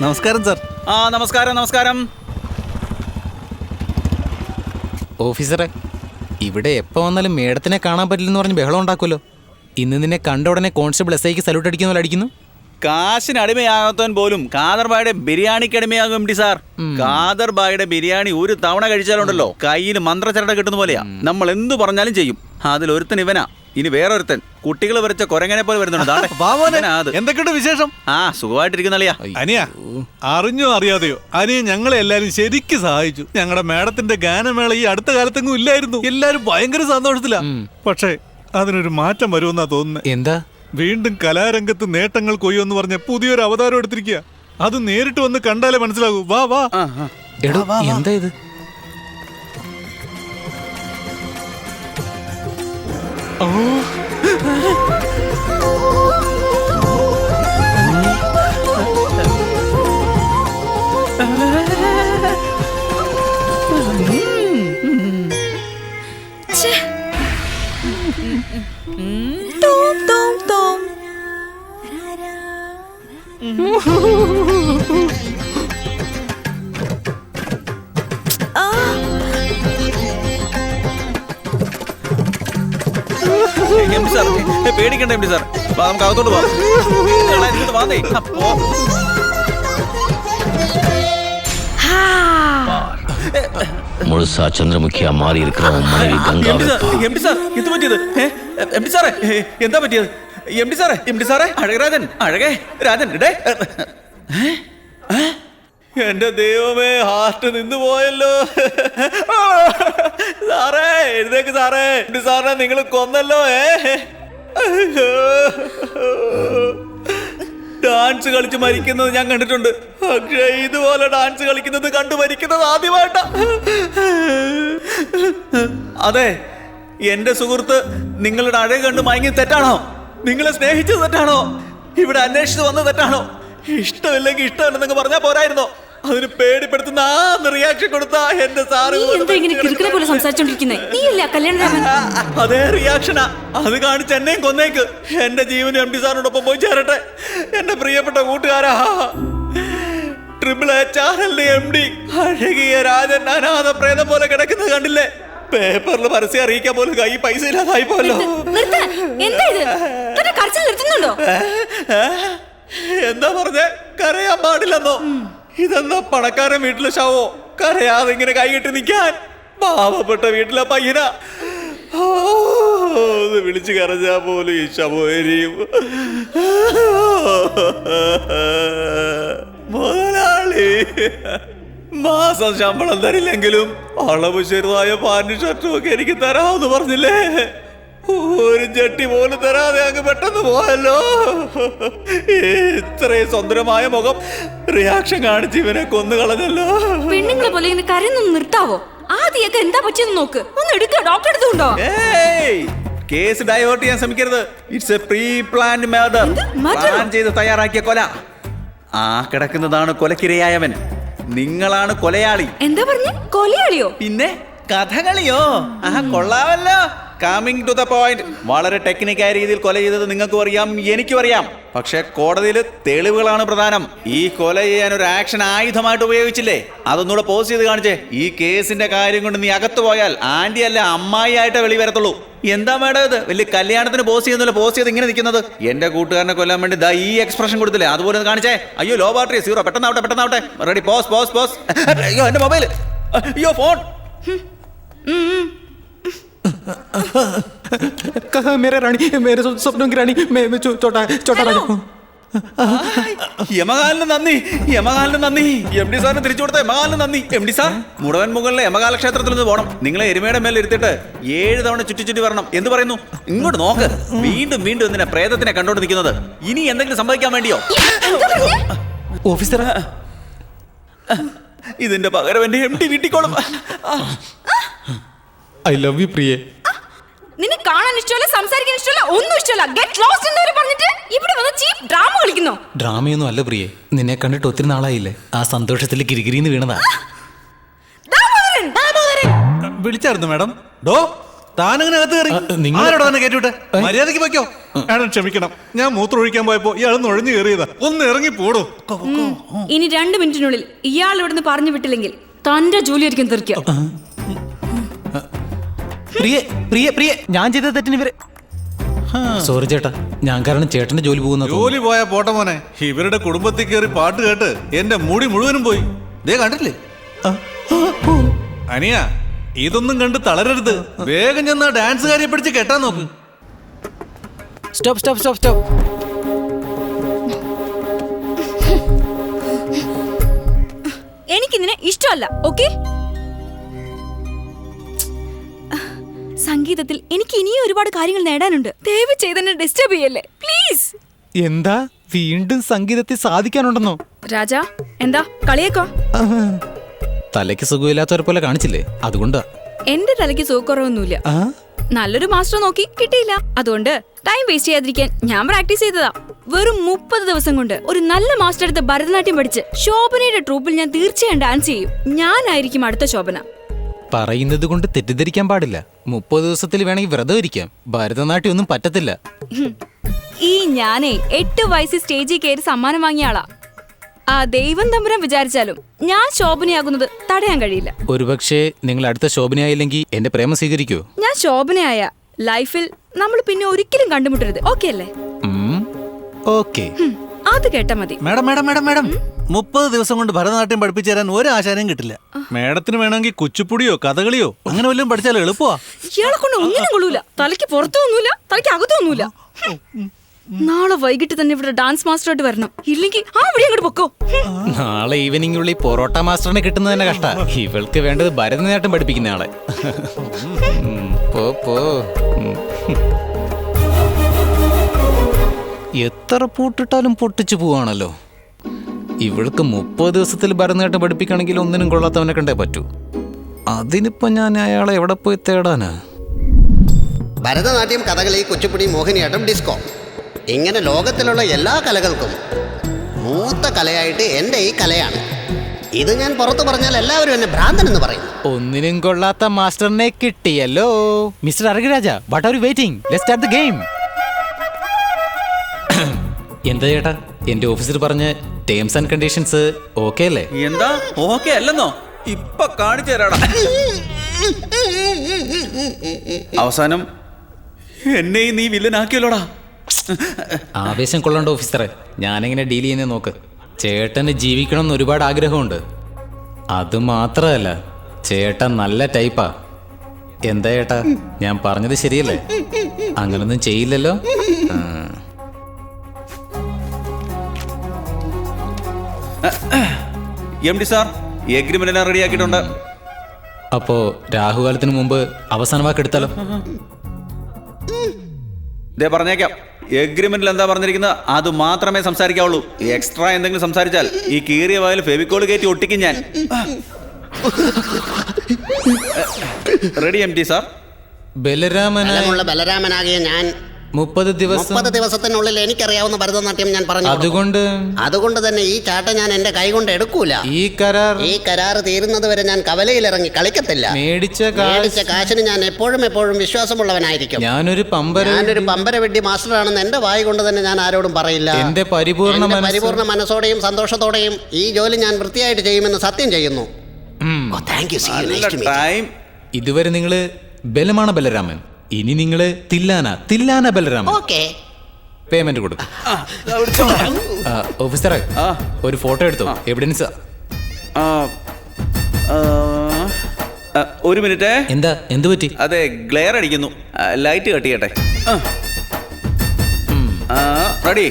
നമസ്കാരം സാർ. നമസ്കാരം നമസ്കാരം. ഓഫീസറെ, ഇവിടെ എപ്പോൾ വന്നാലും മേഡത്തിനെ കാണാൻ പറ്റില്ലെന്ന് പറഞ്ഞ് ബഹളം ഉണ്ടാക്കുമല്ലോ. ഇന്ന് നിന്നെ കണ്ട ഉടനെ കോൺസ്റ്റബിൾ SIക്ക് സല്യൂട്ട് അടിക്കുന്ന പോലെ അടിക്കുന്നു. കാശിന് അടിമയാകാത്തവൻ പോലും ഖാദർ ബായുടെ ബിരിയാണിക്ക് അടിമയാകും എം ഡി സാർ. ഖാദർ ബായുടെ ബിരിയാണി ഒരു തവണ കഴിച്ചാലുണ്ടല്ലോ കയ്യിൽ മന്ത്രച്ചരട കിട്ടുന്ന പോലെയാ. നമ്മൾ എന്തു പറഞ്ഞാലും ചെയ്യും. അതിലൊരുത്തൻ ഇവനാ, ഇനി വേറൊരുത്തൻ കുട്ടികൾ വരച്ച കുരങ്ങനെ പോലെ വരുന്നുണ്ട്. എന്തൊക്കെയുണ്ട് വിശേഷം? സുഖമായിട്ടിരിക്കുന്ന അളിയാ. അനിയ, അറിഞ്ഞോ അറിയാതെയോ അനിയ ഞങ്ങളെ എല്ലാരും ശരിക്കും സഹായിച്ചു. ഞങ്ങളുടെ മേഡത്തിന്റെ ഗാനമേള ഈ അടുത്ത കാലത്തെങ്ങും ഇല്ലായിരുന്നു. എല്ലാരും ഭയങ്കര സന്തോഷത്തിലാ. പക്ഷേ അതിനൊരു മാറ്റം വരുമെന്നാ തോന്നുന്നത്. എന്താ? വീണ്ടും കലാരംഗത്ത് നേട്ടങ്ങൾ കൊയ്യോന്ന് പറഞ്ഞ പുതിയൊരു അവതാരം എടുത്തിരിക്കുക. അത് നേരിട്ട് വന്ന് കണ്ടാലേ മനസ്സിലാകൂ. വാ വാ. എടോ, എന്താ ഇത്? പേടിക്കണ്ട എം ഡി സാർ, നമുക്ക് അകത്തോട്ട് പോവാം. முழுசா சந்திரமுகியா மாறி இருக்கிற மனைவி கங்காவை എന്ത് പറ്റിയത്? എം ഡി സാറേ, എന്താ പറ്റിയത്? എം ഡി സാറേ, എം ഡി സാറേ, അഴകരാജൻ, അഴകേ രാജൻ, ഇടേ. എന്റെ ദൈവമേ, ഹാർട്ട് നിന്ന് പോയല്ലോ. സാറേ എഴുതേക്ക് സാറേ. എം ഡി സാറിനെ നിങ്ങൾ കൊന്നല്ലോ. ഡാൻസ് കളിച്ച് മരിക്കുന്നത് ഞാൻ കണ്ടിട്ടുണ്ട്, പക്ഷേ ഇതുപോലെ ഡാൻസ് കളിക്കുന്നത് കണ്ടു മരിക്കുന്നത് ആദ്യമായിട്ടാ. അതെ, എന്റെ സുഹൃത്ത് നിങ്ങളുടെ അഴക് കണ്ട് മയങ്ങി തെറ്റാണോ? നിങ്ങളെ സ്നേഹിച്ചത് തെറ്റാണോ? ഇവിടെ അന്വേഷിച്ച് വന്നത് തെറ്റാണോ? ഇഷ്ടമില്ലെങ്കിൽ ഇഷ്ടമല്ലെന്നൊക്കെ പറഞ്ഞാൽ പോരായിരുന്നോ? അതിന് പേടിപ്പെടുത്തുന്ന റിയാക്ഷൻ കൊടുത്താ എന്റെ സാറ്. അതേ റിയാക്ഷനാ. അത് കാണിച്ച് എന്നെയും കൊന്നേക്ക്. എന്റെ ജീവനും എം ഡി സാറിനോടൊപ്പം പോയി ചേരട്ടെ. എന്റെ പ്രിയപ്പെട്ട കൂട്ടുകാരാ, ട്രിപ്പിൾ A ചാനലിന്റെ MD അഴകിയ രാജൻ അനാഥ പ്രേതം പോലെ കിടക്കുന്നത് കണ്ടില്ലേ? പേപ്പറിൽ പരസ്യം അറിയിക്കാൻ പോലും കൈ പൈസ ഇല്ലാതായി പോലോ. എന്താ പറഞ്ഞേ? കരയാൻ പാടില്ലെന്നോ? ഇതെന്താ പണക്കാരൻ വീട്ടിലെ ശവോ? കരയാതെ ഇങ്ങനെ കൈകെട്ടി നിൽക്കാൻ? പാവപ്പെട്ട വീട്ടിലെ പയ്യനാ. വിളിച്ചു കരഞ്ഞാ പോലും ഈ ശവം എരിയും. മുതലാളി മാസം ശമ്പളം തരില്ലെങ്കിലും അളവ് ചെറുതായ പാന്റും ഷർട്ടും ഒക്കെ എനിക്ക് തരാമെന്ന് പറഞ്ഞില്ലേ? ഒരു ജട്ടി പോലും തരാതെ അങ്ങ് പെട്ടെന്ന് പോയല്ലോ. ഇത്രയും സുന്ദരമായ മുഖം റിയാക്ഷൻ കാണിച്ച് ഇവനെ കൊന്നു കളഞ്ഞല്ലോ. പെണ്ണുങ്ങളെ പോലെ ഇങ്ങനെ കരയൊന്നും നിർത്താവോ? ആദ്യമൊക്കെ എന്താ പറ്റിയെന്ന് നോക്ക്. ഒന്ന് എടുക്കുക, ഡോക്ടർ എടുത്തുണ്ടോ? കേസ് ഡൈവേർട്ട് ചെയ്യാൻ ശ്രമിക്കരുത്. It's A pre planned murder. Plan ചെയ്ത് തയ്യാറാക്കിയ കൊല. ആ കിടക്കുന്നതാണ് കൊലക്കിരയായവൻ. നിങ്ങളാണ് കൊലയാളി. എന്താ പറഞ്ഞേ? കൊലയാളിയോ? പിന്നെ കഥകളിയോ? കൊള്ളാവല്ലോ. Coming to the point. വളരെ ടെക്നിക്കായ രീതിയിൽ കൊല ചെയ്തത് നിങ്ങൾക്കും അറിയാം, എനിക്കും അറിയാം. പക്ഷെ കോടതിയിൽ തെളിവുകളാണ് പ്രധാനം. ഈ കൊല ചെയ്യാൻ ഒരു ആക്ഷൻ ആയുധമായിട്ട് ഉപയോഗിച്ചില്ലേ? അതൊന്നുകൂടെ പോസ്റ്റ് ചെയ്ത് കാണിച്ചേ. ഈ കേസിന്റെ കാര്യം കൊണ്ട് നീ അകത്ത് പോയാൽ ആന്റി അല്ല അമ്മായി ആയിട്ടേ വെളി വരത്തുള്ളൂ. എന്താ മേഡം ഇത്? വലിയ കല്യാണത്തിന് പോസ്റ്റ് ചെയ്യുന്നില്ല, പോസ്റ്റ് ചെയ്ത് ഇങ്ങനെ നിൽക്കുന്നത്. എന്റെ കൂട്ടുകാരനെ കൊല്ലാൻ വേണ്ടി ദാ ഈ എക്സ്പ്രഷൻ കൊടുത്തില്ലേ? അതുപോലെ ഒന്ന് കാണിച്ചേ. അയ്യോ, ലോ ബാറ്ററി, 0. പെട്ടെന്നാവട്ടെ, പെട്ടെന്നാവട്ടെ. Ready, pose pose pose. അയ്യോ, എന്റെ മൊബൈൽ. അയ്യോ, ഫോൺ. मेरे रानी, मेरे सपनों की रानी, मैं छोटा छोटा राजा हूँ. യമകാലിന് നന്ദി, യമകാലിന് നന്ദി. എം ഡി സാറിന് തിരിച്ചു കൊടുത്ത യമകാലിന് നന്ദി. എം ഡി സാർ, മുടവൻ മുകളിലെ യമകാല ക്ഷേത്രത്തിൽ നിന്ന് പോകണം. നിങ്ങളെ എരുമയുടെ മേലെ ഇരുത്തിട്ട് 7 തവണ ചുറ്റി വരണം. എന്ത് പറയുന്നു? ഇങ്ങോട്ട് നോക്ക്. വീണ്ടും വീണ്ടും എന്തിനാ പ്രേതത്തിനെ കണ്ടോണ്ട് നിൽക്കുന്നത്? ഇനി എന്തെങ്കിലും സംഭവിക്കാൻ വേണ്ടിയോ? ഓഫീസർ, ഇതിന്റെ പകരം എന്റെ MD വീട്ടിക്കോളും. ഐ ലവ് യു പ്രിയേ. നിന്നെ കാണാൻ ഇഷ്ടമല്ല, സംസാരിക്കാൻ ഇഷ്ടമല്ല, ഒന്നും ഇഷ്ടമല്ല. ഗെറ്റ് ലോസ്റ്റ് എന്ന് പറഞ്ഞിട്ട് ഇവിടെ വന്ന് ചീപ്പ് ഡ്രാമ കളിക്കുന്നു. ഡ്രാമയൊന്നും അല്ല പ്രിയേ, നിന്നെ കണ്ടിട്ട് ഒത്തിരി നാളായില്ലേ. ആ സന്തോഷത്തിൽ കിരികിരിന്ന് വീണതാ. വിളിച്ചായിരുന്നു മാഡം. ഡോ താനങ്ങനെ അകത്ത് കയറി നിങ്ങൾ- ആരോട് തന്നെ കയറ്റിവിട്ടെ മര്യാദക്ക് വയ്ക്കോ. ആണോ ക്ഷമിക്കണം, ഞാൻ മൂത്രം ഒഴിക്കാൻ പോയപ്പോ ഇയാൾ നുഴഞ്ഞു കയറിയതാ. ഒന്ന് ഇറങ്ങി പോടോ. ഇനി 2 മിനിറ്റിനുള്ളിൽ ഇയാൾ ഇവിടുന്ന് പറഞ്ഞു വിട്ടില്ലെങ്കിൽ തന്റെ ജോലി ആയിരിക്കും തീർക്കുക. പ്രിയ പ്രിയ പ്രിയ ഞാൻ ചെയ്ത തെറ്റിന് ഇവരെ സോറി ചേട്ടാ, ഞാൻ കാരണം ചേട്ടന്റെ ജോലി പോകുന്നത്. ജോലി പോയാ പോട്ടെ മോനെ, ഇവരുടെ കുടുംബത്തിൽ കയറി പാട്ട് കേട്ട് എന്റെ മുടി മുഴുവനും പോയി. ദേ കണ്ടില്ലേ അനിയ, ഇതൊന്നും കണ്ട് തളരരുത്. വേഗം ചെന്നാ ഡാൻസുകാരിയെ പിടിച്ച് കെട്ടാൻ നോക്ക്. Stop stop stop stop. എനിക്കിതിനെ ഇഷ്ടമല്ല. ഓക്കെ, സംഗീതത്തിൽ എനിക്ക് ഇനിയും ഒരുപാട് കാര്യങ്ങൾ നേടാനുണ്ട്. ദയവ് ചെയ്തെന്നെ ഡിസ്റ്റർബ് ചെയ്യല്ലേ പ്ലീസ്. എന്താ വീണ്ടും സംഗീതത്തിൽ സാധിക്കാനുണ്ടെന്നോ? രാജാ എന്താ കളിയേക്കോ? തലയ്ക്ക് സുഖമില്ലാത്തവരെ പോലെ കാണിച്ചില്ലേ, അതുകൊണ്ടാ. എന്റെ തലയ്ക്ക് സുഖക്കുറവൊന്നുമില്ല. നല്ലൊരു മാസ്റ്റർ നോക്കി കിട്ടിയില്ല, അതുകൊണ്ട് ടൈം വേസ്റ്റ് ചെയ്യാതിരിക്കാൻ ഞാൻ പ്രാക്ടീസ് ചെയ്തതാ. വെറും 30 ദിവസം കൊണ്ട് ഒരു നല്ല മാസ്റ്റർ എടുത്ത് ഭരതനാട്യം പഠിച്ച് ശോഭനയുടെ ട്രൂപ്പിൽ ഞാൻ തീർച്ചയായും ഡാൻസ് ചെയ്യും. ഞാനായിരിക്കും അടുത്ത ശോഭന. പറയുന്നത് കൊണ്ട് തെറ്റിദ്ധരിക്കാൻ പാടില്ല. 30 ദിവസത്തിൽ വേണമെങ്കിൽ വ്രതം ഇരിക്കാം, ഭരതനാട്യം ഒന്നും പറ്റത്തില്ല. ഈ ഞാനേ 8 വയസ്സിൽ സ്റ്റേജിൽ കയറി സമ്മാനം വാങ്ങിയ ആളാ. ആ ദൈവം തമ്പുരാൻ വിചാരിച്ചാലും ഞാൻ ശോഭനയാകുന്നത് തടയാൻ കഴിയില്ല. ഒരുപക്ഷെ നിങ്ങൾ അടുത്ത ശോഭനയായില്ലെങ്കിൽ എന്റെ പ്രേമം സ്വീകരിക്കോ? ഞാൻ ശോഭനയായ ലൈഫിൽ നമ്മൾ പിന്നെ ഒരിക്കലും കണ്ടുമുട്ടരുത്. ഓക്കെ അല്ലേ? ഓക്കെ. അത് കേട്ടാ മതി. മേഡം മേഡം മേഡം മേഡം 30 ദിവസം കൊണ്ട് ഭരതനാട്യം പഠിപ്പിച്ചു തരാൻ ഒരു ആശാനയും കിട്ടില്ല. മേഡത്തിന് വേണമെങ്കിൽ കുച്ചിപ്പുടിയോ കഥകളിയോ അങ്ങനെ വല്ലതും പഠിച്ചാലോ എളുപ്പമാ. ഇയാളെ കൊണ്ട് ഒന്നിനും കൊള്ളൂല. തലയ്ക്ക് പുറത്തൊന്നുമില്ല, തലയ്ക്ക് അകത്തൊന്നുമില്ല. നാളെ വൈകിട്ട് തന്നെ ഇവിടെ ഡാൻസ് മാസ്റ്ററായിട്ട് വരണം, ഇല്ലെങ്കിൽ അവിടെ അങ്ങോട്ട് പൊക്കോ. നാളെ ഈവനിങ്ങുള്ളിൽ പൊറോട്ട മാസ്റ്ററിനെ കിട്ടുന്നത് തന്നെ കഷ്ട. ഇവൾക്ക് വേണ്ടത് ഭരതനാട്യം പഠിപ്പിക്കുന്ന ആളെ. പോ പോ. എത്ര പൂട്ടിട്ടാലും പൊട്ടിച്ചു പോവാണല്ലോ. ഇവൾക്ക് 30 ദിവസത്തിൽ ഭരതനാട്യം പഠിപ്പിക്കണമെങ്കിൽ ഒന്നിനും കൊള്ളാത്തവനെ കണ്ടേ പറ്റൂ. അതിനിപ്പോ ഞാൻ അയാളെ എവിടെ പോയി തേടാനാ? ഭരതനാട്യം, കഥകളി, കുച്ചിപ്പുടി, മോഹിനിയാട്ടം, ഡിസ്കോ, ഇങ്ങനെ ലോകത്തിലുള്ള എല്ലാ കലകൾക്കും മൂത്ത കലയായിട്ട് എൻ്റെ ഈ കലയാണ്. ഇത് ഞാൻ പുറത്തു പറഞ്ഞാൽ എല്ലാവരും എന്നെ ഭ്രാന്തൻ എന്ന് പറയും. ഒന്നിനും കൊള്ളാത്ത മാസ്റ്ററിനെ കിട്ടിയല്ലോ. Mister Aragaraja, what are you waiting? Let's start the game. എന്താ ചേട്ടാ, എന്റെ ഓഫീസർ പറഞ്ഞ ടേംസ് ആൻഡ് കണ്ടീഷൻസ് ഓക്കെ അല്ലേ? എന്താ ഓക്കെ അല്ലെന്നോ? ഇപ്പൊ കാണിച്ചു തരാടാ. അവസാനം എന്നെ നീ വില്ലനാക്കിയല്ലോടാ. ആവേശം കൊള്ളണ്ട ഓഫീസറെ, ഞാനെങ്ങനെ ഡീൽ ചെയ്യുന്ന നോക്ക്. ചേട്ടന് ജീവിക്കണം എന്ന് ഒരുപാട് ആഗ്രഹമുണ്ട്. അത് മാത്രമല്ല, ചേട്ടൻ നല്ല ടൈപ്പാ. എന്താ ചേട്ടാ, ഞാൻ പറഞ്ഞത് ശരിയല്ലേ? അങ്ങനൊന്നും ചെയ്യില്ലല്ലോ. MD സാർ, എഗ്രിമെന്റ് എല്ലാം റെഡിയാക്കിയിട്ടുണ്ട്. അപ്പോ രാഹുകാലത്തിന് മുമ്പ് അവസാന വാക്ക് എടുത്താലോ? ദേ പറഞ്ഞേക്കാം, എഗ്രിമെന്റിൽ എന്താ പറഞ്ഞിരിക്കുന്നത് അത് മാത്രമേ സംസാരിക്കാവുള്ളൂ. എക്സ്ട്രാ എന്തെങ്കിലും സംസാരിച്ചാൽ ഈ കീറിയ വായിൽ ഫെവിക്കോൾ കയറ്റി ഒട്ടിക്കും ഞാൻ. Ready MD sir? ബലരാമനാകിയ ഞാൻ 30 ദിവസത്തിനുള്ളിൽ എനിക്കറിയാവുന്ന ഭരതനാട്യം ഞാൻ പറഞ്ഞു. അതുകൊണ്ട് തന്നെ ഈ ചാട്ട ഞാൻ എന്റെ കൈ കൊണ്ട് എടുക്കൂല. ഈ കരാറ് തീരുന്നത് വരെ ഞാൻ കവലയിലിറങ്ങി കളിക്കത്തില്ല. മേടിച്ച കാശിന് ഞാൻ എപ്പോഴും വിശ്വാസമുള്ളവനായിരിക്കും. ഞാനൊരു പമ്പര വെഡ്ഡി മാസ്റ്ററാണെന്ന് എന്റെ വായി കൊണ്ട് തന്നെ ഞാൻ ആരോടും പറയില്ല. എന്റെ പരിപൂർണ മനസ്സോടെയും സന്തോഷത്തോടെയും ഈ ജോലി ഞാൻ വൃത്തിയായിട്ട് ചെയ്യുമെന്ന് സത്യം ചെയ്യുന്നു. ഇതുവരെ നിങ്ങള് ബലമാണ് ബലരാമൻ, ഇനി നിങ്ങള് തില്ലാന ബലരാമൻ. പേയ്മെന്റ് കൊടുക്കും. ഓഫീസറെ, ഒരു ഫോട്ടോ എടുത്തോ, എവിഡൻസ്. ഒരു മിനിറ്റ്. എന്ത് പറ്റി? അതെ, ഗ്ലെയർ അടിക്കുന്നു. ലൈറ്റ് കട്ട് ചെയ്യട്ടെ. റെഡി?